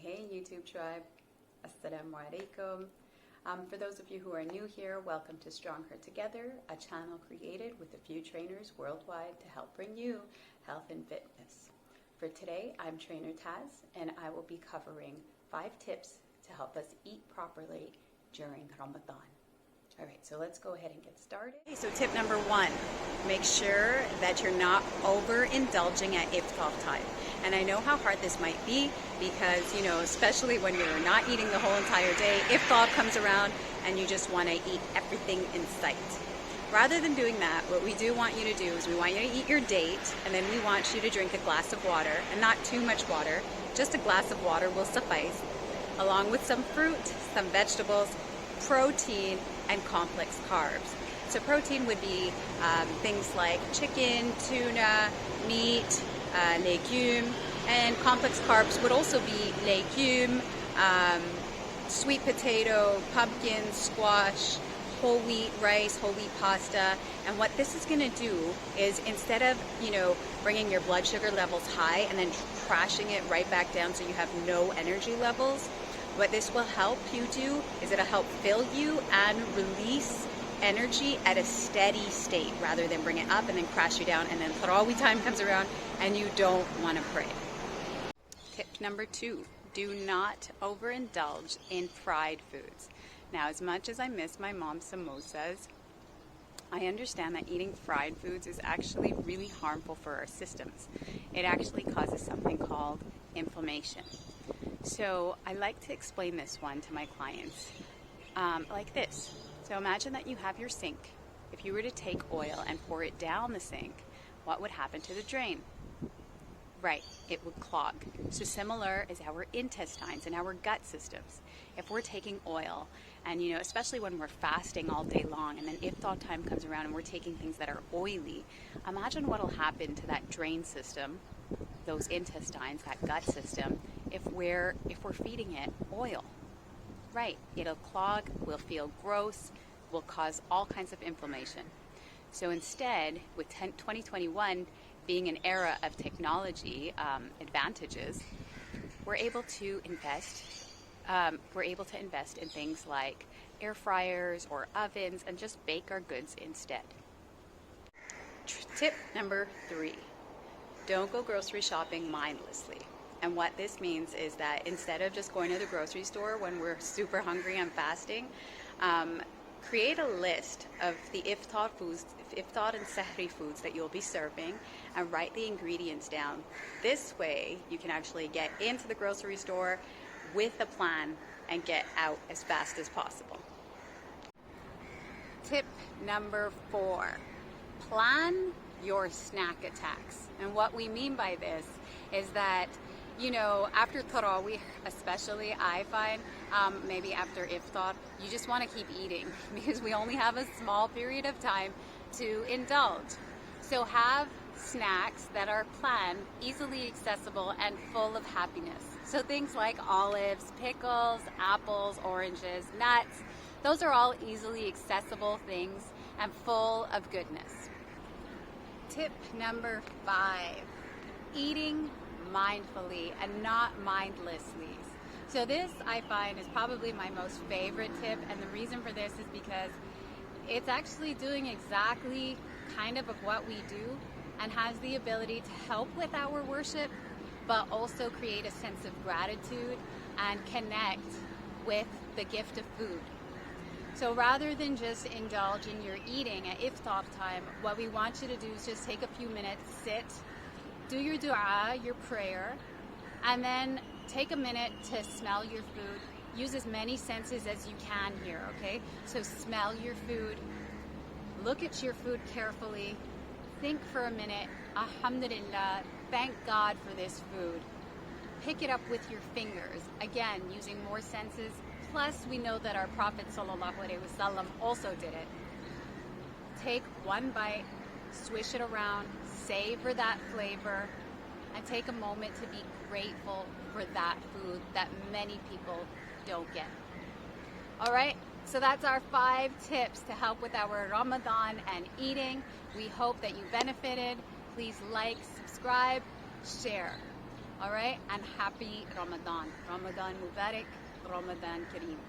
Hey YouTube tribe, Assalamu alaikum. For those of you who are new here, welcome to Stronger Together, a channel created with a few trainers worldwide to help bring you health and fitness. For today, I'm Trainer Taz, and I will be covering 5 tips to help us eat properly during Ramadan. All right, so let's go ahead and get started. Okay, so tip number 1, make sure that you're not overindulging at iftar time. And I know how hard this might be because, especially when you're not eating the whole entire day, iftar comes around and you just want to eat everything in sight. Rather than doing that, what we do want you to do is we want you to eat your date, and then we want you to drink a glass of water, and not too much water, just a glass of water will suffice, along with some fruit, some vegetables, protein, and complex carbs. So protein would be things like chicken, tuna, meat, legume, and complex carbs would also be legume, sweet potato, pumpkin, squash, whole wheat rice, whole wheat pasta. And what this is going to do is, instead of bringing your blood sugar levels high and then crashing it right back down so you have no energy levels, what this will help you do is it'll help fill you and release energy at a steady state rather than bring it up and then crash you down, and then Tarawih time comes around and you don't want to pray. Tip number 2, do not overindulge in fried foods. Now, as much as I miss my mom's samosas, I understand that eating fried foods is actually really harmful for our systems. It actually causes something called inflammation. So I like to explain this one to my clients like this. So imagine that you have your sink. If you were to take oil and pour it down the sink, what would happen to the drain? Right, it would clog. So similar is our intestines and our gut systems. If we're taking oil, and especially when we're fasting all day long, and then iftar time comes around and we're taking things that are oily, imagine what will happen to that drain system, those intestines, that gut system, if we're feeding it oil. Right, it'll clog, we'll feel gross, will cause all kinds of inflammation. So instead, with 2021 being an era of technology advantages, we're able to invest in things like air fryers or ovens and just bake our goods instead. Tip number 3, don't go grocery shopping mindlessly. And what this means is that instead of just going to the grocery store when we're super hungry and fasting, create a list of the iftar and sahri foods that you'll be serving and write the ingredients down. This way you can actually get into the grocery store with a plan and get out as fast as possible. Tip number 4, plan your snack attacks. And what we mean by this is that after Tarawih, especially, I find maybe after iftar, you just want to keep eating because we only have a small period of time to indulge. So have snacks that are planned, easily accessible, and full of happiness. So things like olives, pickles, apples, oranges, nuts, those are all easily accessible things and full of goodness. Tip number 5, eating mindfully and not mindlessly. So this, I find, is probably my most favorite tip, and the reason for this is because it's actually doing exactly kind of what we do and has the ability to help with our worship, but also create a sense of gratitude and connect with the gift of food. So rather than just indulge in your eating at iftar time, what we want you to do is just take a few minutes, sit, do your dua, your prayer, and then take a minute to smell your food. Use as many senses as you can here, okay? So smell your food, look at your food carefully, think for a minute, alhamdulillah, thank God for this food. Pick it up with your fingers, again, using more senses. Plus, we know that our Prophet ﷺ also did it. Take one bite, swish it around, savor that flavor, and take a moment to be grateful for that food that many people don't get. All right, so that's our 5 tips to help with our Ramadan and eating. We hope that you benefited. Please like, subscribe, share. All right, and happy Ramadan. Ramadan Mubarak, Ramadan Kareem.